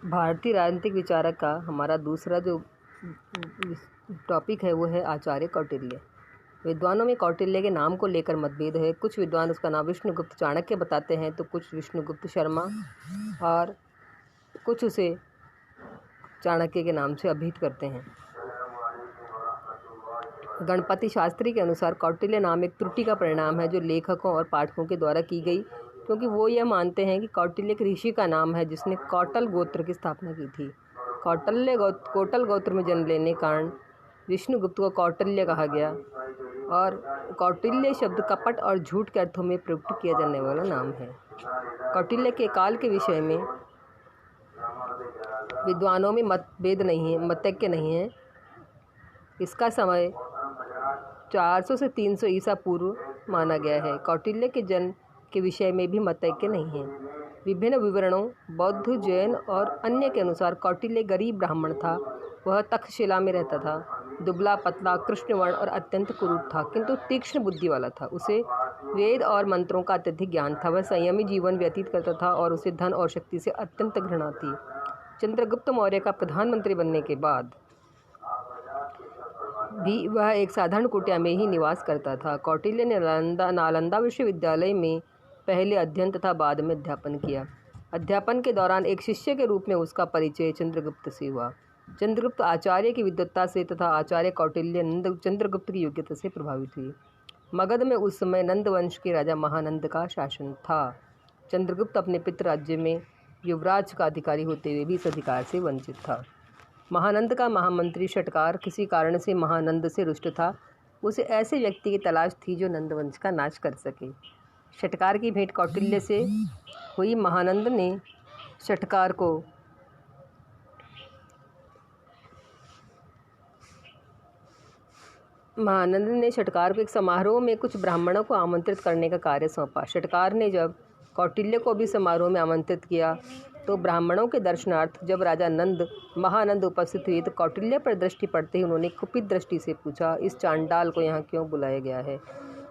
भारतीय राजनीतिक विचारक का हमारा दूसरा जो टॉपिक है वो है आचार्य कौटिल्य। विद्वानों में कौटिल्य के नाम को लेकर मतभेद है। कुछ विद्वान उसका नाम विष्णुगुप्त चाणक्य बताते हैं तो कुछ विष्णुगुप्त शर्मा और कुछ उसे चाणक्य के नाम से अभिहित करते हैं। गणपति शास्त्री के अनुसार कौटिल्य नाम एक त्रुटि का परिणाम है जो लेखकों और पाठकों के द्वारा की गई, क्योंकि वो यह मानते हैं कि कौटिल्य एक ऋषि का नाम है जिसने कौटल गोत्र की स्थापना की थी। कोटल गोत्र में जन्म लेने के कारण विष्णुगुप्त को कौटिल्य कहा गया और कौटिल्य शब्द कपट और झूठ के अर्थों में प्रयुक्त किया जाने वाला नाम है। कौटिल्य के काल के विषय में विद्वानों में मतैक्य नहीं है। इसका समय 400 से 300 ईसा पूर्व माना गया है। कौटिल्य के जन्म के विषय में भी मतैक्य नहीं है। विभिन्न विवरणों बौद्ध, जैन और अन्य के अनुसार कौटिल्य गरीब ब्राह्मण था। वह तक्षशिला में रहता था। दुबला पतला, कृष्णवर्ण और अत्यंत कुरूप था, किंतु तीक्ष्ण बुद्धि वाला था। उसे वेद और मंत्रों का अत्यधिक ज्ञान था। वह संयमी जीवन व्यतीत करता था और उसे धन और शक्ति से अत्यंत घृणा थी। चंद्रगुप्त मौर्य का प्रधानमंत्री बनने के बाद भी वह एक साधारण कुटिया में ही निवास करता था। कौटिल्य ने नालंदा विश्वविद्यालय में पहले अध्ययन तथा बाद में अध्यापन किया। अध्यापन के दौरान एक शिष्य के रूप में उसका परिचय चंद्रगुप्त से हुआ। चंद्रगुप्त आचार्य की विद्वत्ता से तथा आचार्य कौटिल्य चंद्रगुप्त की योग्यता से प्रभावित हुई। मगध में उस समय नंद वंश के राजा महानंद का शासन था। चंद्रगुप्त अपने पितृ राज्य में युवराज का अधिकारी होते हुए भी इस अधिकार से वंचित था। महानंद का महामंत्री षटकार किसी कारण से महानंद से रुष्ट था। उसे ऐसे व्यक्ति की तलाश थी जो नंदवंश का नाश कर सके। षटकार की भेंट कौटिल्य से हुई। महानंद ने षटकार को एक समारोह में कुछ ब्राह्मणों को आमंत्रित करने का कार्य सौंपा। षटकार ने जब कौटिल्य को भी समारोह में आमंत्रित किया तो ब्राह्मणों के दर्शनार्थ जब राजा महानंद उपस्थित हुए तो कौटिल्य पर दृष्टि पड़ते ही उन्होंने कुपित दृष्टि से पूछा, इस चांडाल को यहाँ क्यों बुलाया गया है।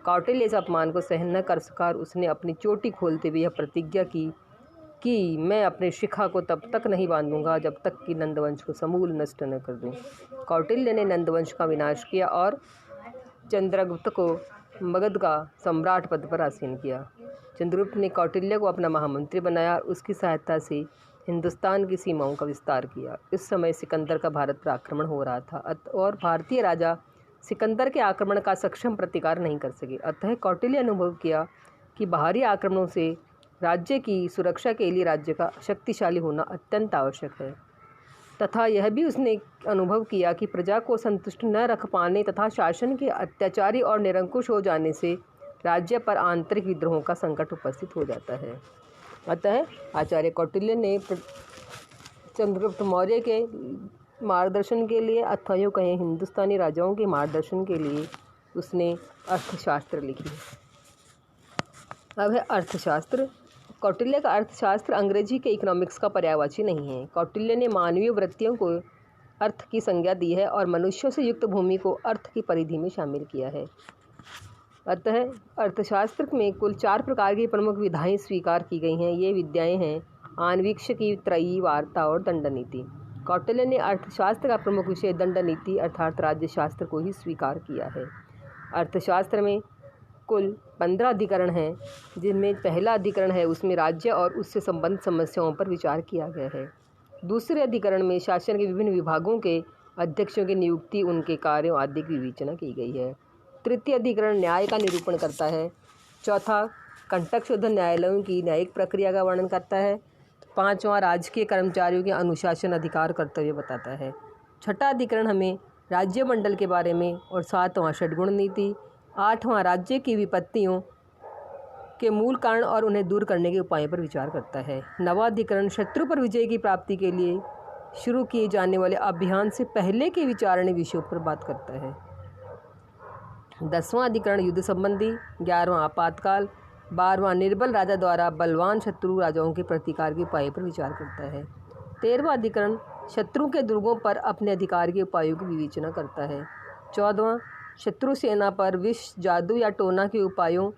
कौटिल्य इस अपमान को सहन न कर सका और उसने अपनी चोटी खोलते हुए यह प्रतिज्ञा की कि मैं अपने शिखा को तब तक नहीं बांधूंगा जब तक कि नंदवंश को समूल नष्ट न कर दूं। कौटिल्य ने नंदवंश का विनाश किया और चंद्रगुप्त को मगध का सम्राट पद पर आसीन किया। चंद्रगुप्त ने कौटिल्य को अपना महामंत्री बनाया और उसकी सहायता से हिंदुस्तान की सीमाओं का विस्तार किया। इस समय सिकंदर का भारत पर आक्रमण हो रहा था और भारतीय राजा सिकंदर के आक्रमण का सक्षम प्रतिकार नहीं कर सके। अतः कौटिल्य अनुभव किया कि बाहरी आक्रमणों से राज्य की सुरक्षा के लिए राज्य का शक्तिशाली होना अत्यंत आवश्यक है, तथा यह भी उसने अनुभव किया कि प्रजा को संतुष्ट न रख पाने तथा शासन के अत्याचारी और निरंकुश हो जाने से राज्य पर आंतरिक विद्रोहों का संकट उपस्थित हो जाता है। अतः आचार्य कौटिल्य ने चंद्रगुप्त मौर्य के मार्गदर्शन के लिए अथवा यूँ कहें हिंदुस्तानी राजाओं के मार्गदर्शन के लिए उसने अर्थशास्त्र लिखी। अब है अर्थशास्त्र। कौटिल्य का अर्थशास्त्र अंग्रेजी के इकोनॉमिक्स का पर्यायवाची नहीं है। कौटिल्य ने मानवीय वृत्तियों को अर्थ की संज्ञा दी है और मनुष्यों से युक्त भूमि को अर्थ की परिधि में शामिल किया है। अतः अर्थशास्त्र में कुल 4 प्रकार की प्रमुख विधाएं स्वीकार की गई हैं। ये विद्याएं हैं आन्वीक्षिकी, त्रयी, वार्ता और दंडनीति। कौटिल्य ने अर्थशास्त्र का प्रमुख विषय दंडनीति अर्थात राज्यशास्त्र को ही स्वीकार किया है। अर्थशास्त्र में कुल 15 अधिकरण हैं, जिनमें पहला अधिकरण है उसमें राज्य और उससे संबंधित समस्याओं पर विचार किया गया है। दूसरे अधिकरण में शासन के विभिन्न विभागों के अध्यक्षों की नियुक्ति, उनके कार्यों आदि की विवेचना की गई है। तृतीय अधिकरण न्याय का निरूपण करता है। चौथा कंटक शोधन न्यायालयों की न्यायिक प्रक्रिया का वर्णन करता है। पांचवां राजकीय कर्मचारियों के अनुशासन अधिकार कर्तव्य बताता है। छठा अधिकरण हमें राज्य मंडल के बारे में और सातवां षड्गुण नीति। आठवां राज्य की विपत्तियों के मूल कारण और उन्हें दूर करने के उपायों पर विचार करता है। नवां अधिकरण शत्रु पर विजय की प्राप्ति के लिए शुरू किए जाने वाले अभियान से पहले के विचारणीय विषयों पर बात करता है। 10वां अधिकरण युद्ध संबंधी। 11वां आपातकाल। 12वां निर्बल राजा द्वारा बलवान शत्रु राजाओं के प्रतिकार के उपाय पर विचार करता है। 13वां अधिकरण शत्रु के दुर्गों पर अपने अधिकार के उपायों की विवेचना करता है। 14वां शत्रु सेना पर विष, जादू या टोना के उपायों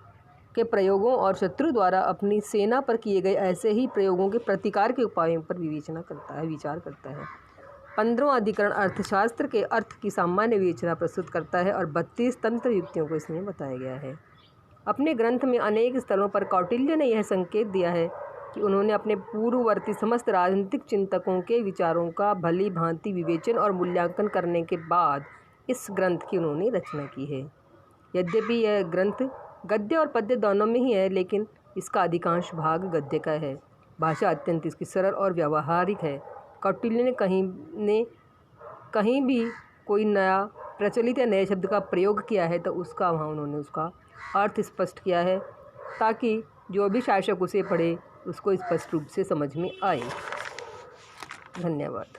के प्रयोगों और शत्रु द्वारा अपनी सेना पर किए गए ऐसे ही प्रयोगों के प्रतिकार के उपायों पर विचार करता है। 15वां अधिकरण अर्थशास्त्र के अर्थ की सामान्य विवेचना प्रस्तुत करता है और 32 तंत्र युक्तियों को इसमें बताया गया है। अपने ग्रंथ में अनेक स्थलों पर कौटिल्य ने यह संकेत दिया है कि उन्होंने अपने पूर्ववर्ती समस्त राजनीतिक चिंतकों के विचारों का भली भांति विवेचन और मूल्यांकन करने के बाद इस ग्रंथ की उन्होंने रचना की है। यद्यपि यह ग्रंथ गद्य और पद्य दोनों में ही है, लेकिन इसका अधिकांश भाग गद्य का है। भाषा अत्यंत इसकी सरल और व्यावहारिक है। कौटिल्य ने कहीं भी कोई नया प्रचलित या नए शब्द का प्रयोग किया है तो वहाँ उन्होंने उसका अर्थ स्पष्ट किया है, ताकि जो भी शासक उसे पढ़े उसको स्पष्ट रूप से समझ में आए। धन्यवाद।